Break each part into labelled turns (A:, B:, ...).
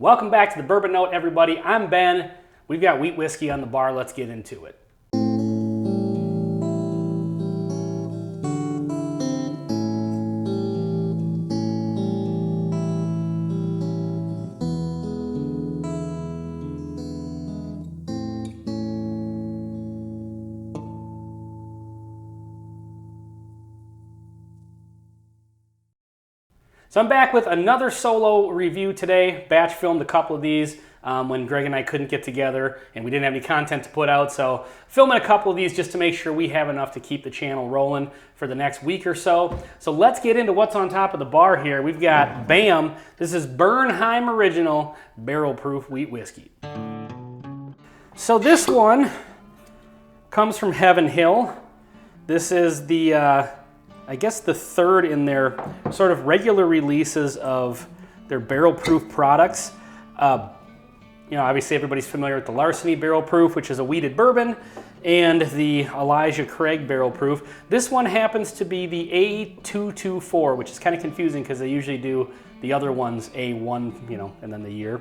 A: Welcome back to the Bourbon Note, everybody. I'm Ben. We've got wheat whiskey on the bar. Let's get into it. So I'm back with another solo review today. Batch filmed a couple of these when Greg and I couldn't get together and we didn't have any content to put out. So filming a couple of these just to make sure we have enough to keep the channel rolling for the next week or so. So let's get into what's on top of the bar here. We've got BAM. This is Bernheim Original Barrel Proof Wheat Whiskey. So this one comes from Heaven Hill. This is the I guess the third in their sort of regular releases of their barrel proof products. You know, obviously everybody's familiar with the Larceny Barrel Proof, which is a wheated bourbon, and the Elijah Craig Barrel Proof. This one happens to be the A224, which is kind of confusing because they usually do the other ones A1, you know, and then the year.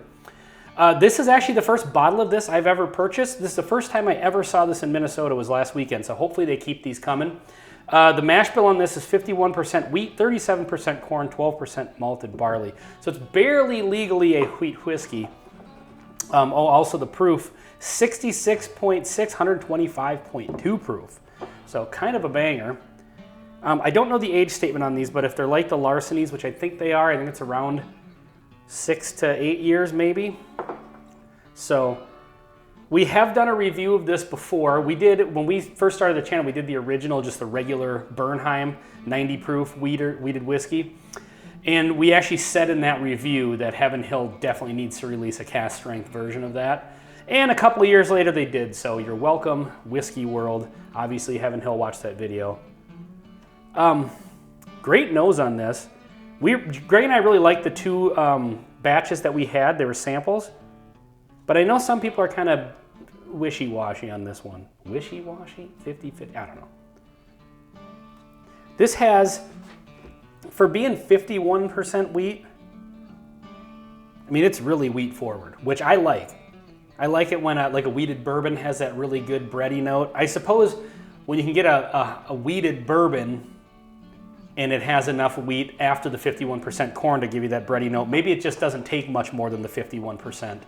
A: This is actually the first bottle of this I've ever purchased. This is the first time I ever saw this in Minnesota, was last weekend, so hopefully they keep these coming. The mash bill on this is 51% wheat, 37% corn, 12% malted barley. So it's barely legally a wheat whiskey. Also the proof, 66.6, 125.2 proof. So kind of a banger. I don't know the age statement on these, but if they're like the Larcenies, which I think they are, I think it's around 6 to 8 years maybe. So we have done a review of this before. We did, when we first started the channel, we did the original, just the regular Bernheim 90 proof wheated whiskey. And we actually said in that review that Heaven Hill definitely needs to release a cask strength version of that. And a couple of years later they did, so you're welcome, whiskey world. Obviously Heaven Hill watched that video. Great nose on this. Greg and I really liked the two batches that we had. They were samples. But I know some people are kind of wishy-washy on this one. Wishy-washy? 50-50? I don't know. This has, for being 51% wheat, I mean, it's really wheat forward, which I like. I like it when like a wheated bourbon has that really good bready note. I suppose when you can get a wheated bourbon and it has enough wheat after the 51% corn to give you that bready note, maybe it just doesn't take much more than the 51%.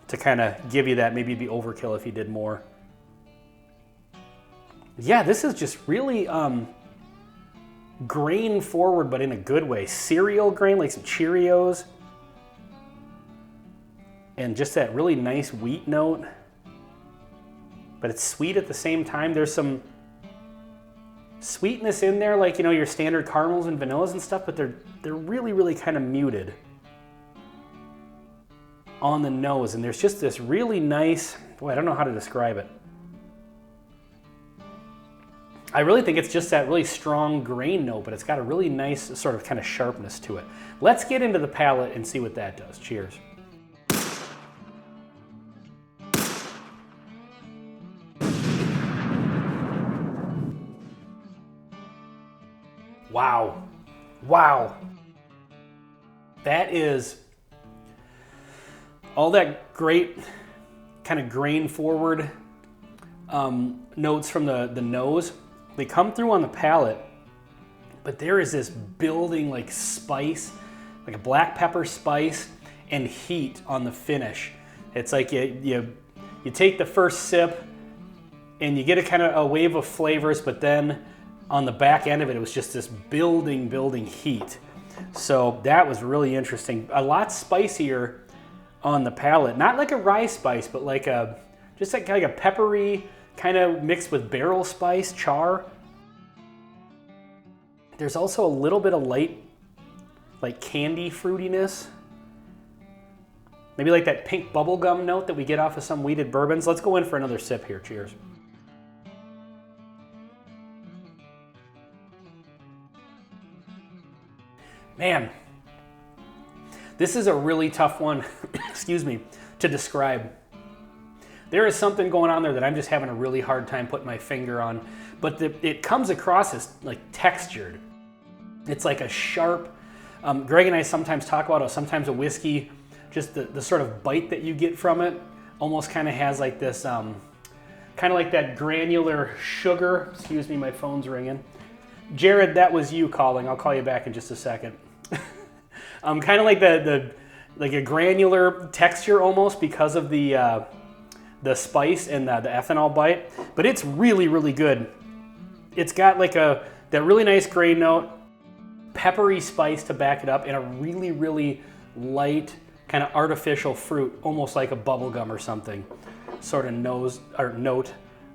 A: To kind of give you that. Maybe it'd be overkill if you did more. Yeah, this is just really grain forward, but in a good way. Cereal grain, like some Cheerios. And just that really nice wheat note. But it's sweet at the same time. There's some sweetness in there, like, you know, your standard caramels and vanillas and stuff, but they're really, really kind of muted on the nose, and there's just this really nice, boy, I don't know how to describe it. I really think it's just that really strong grain note, but it's got a really nice sort of kind of sharpness to it. Let's get into the palate and see what that does. Cheers. Wow. Wow. That is all that great kind of grain forward notes from the nose. They come through on the palate, but there is this building like spice, like a black pepper spice and heat on the finish. It's like you take the first sip and you get a kind of a wave of flavors, but then on the back end of it, it was just this building heat. So that was really interesting. A lot spicier on the palate, not like a rye spice, but like just like a peppery kind of mixed with barrel spice, char. There's also a little bit of light, like candy fruitiness. Maybe like that pink bubblegum note that we get off of some wheated bourbons. Let's go in for another sip here. Cheers. Man, this is a really tough one, excuse me, to describe. There is something going on there that I'm just having a really hard time putting my finger on, but it comes across as like textured. It's like a sharp, Greg and I sometimes talk about how sometimes a whiskey just the sort of bite that you get from it almost kind of has like this, kind of like that granular sugar. Excuse me, my phone's ringing. Jared, that was you calling. I'll call you back in just a second. Kind of like like a granular texture almost because of the spice and the ethanol bite, but it's really, really good. It's got like that really nice grain note, peppery spice to back it up, and a really, really light kind of artificial fruit, almost like a bubble gum or something, sort of note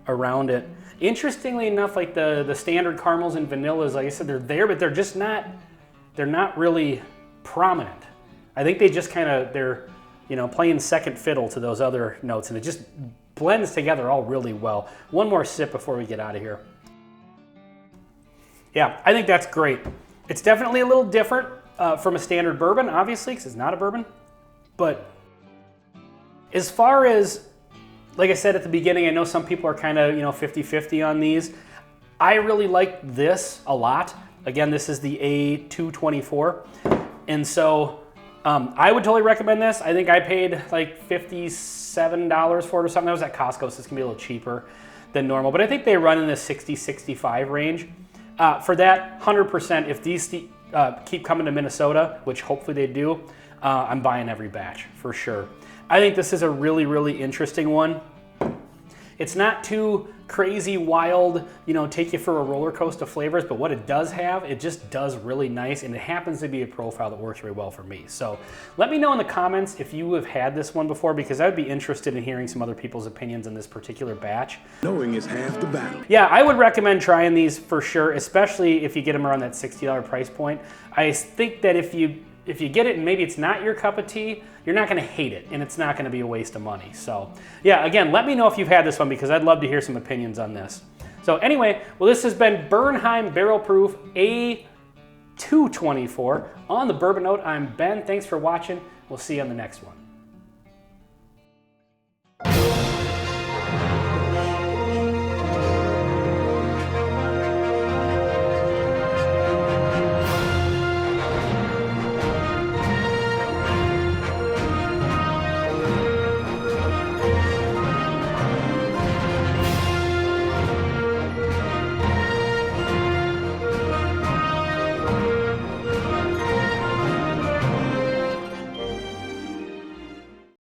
A: around it. Interestingly enough, like the standard caramels and vanillas, like I said, they're there, but they're not really prominent. I think they just kind of, they're, you know, playing second fiddle to those other notes, and it just blends together all really well. One more sip before we get out of here. Yeah, I think that's great. It's definitely a little different from a standard bourbon, obviously, because it's not a bourbon. But as far as, like I said at the beginning, I know some people are kind of, you know, 50-50 on these. I really like this a lot. Again, this is the A224. And so I would totally recommend this. I think I paid like $57 for it or something. That was at Costco, so it's gonna be a little cheaper than normal. But I think they run in the 60-65 range. For that, 100%, if these keep coming to Minnesota, which hopefully they do, I'm buying every batch for sure. I think this is a really, really interesting one. It's not too crazy, wild, you know, take you for a roller coaster of flavors, but what it does have, it just does really nice, and it happens to be a profile that works really well for me. So let me know in the comments if you have had this one before, because I would be interested in hearing some other people's opinions on this particular batch. Knowing is half the battle. Yeah, I would recommend trying these for sure, especially if you get them around that $60 price point. I think that if you get it and maybe it's not your cup of tea, you're not gonna hate it, and it's not gonna be a waste of money. So yeah, again, let me know if you've had this one, because I'd love to hear some opinions on this. So anyway, well, this has been Bernheim Barrel Proof A224 on the Bourbon Note. I'm Ben, thanks for watching. We'll see you on the next one.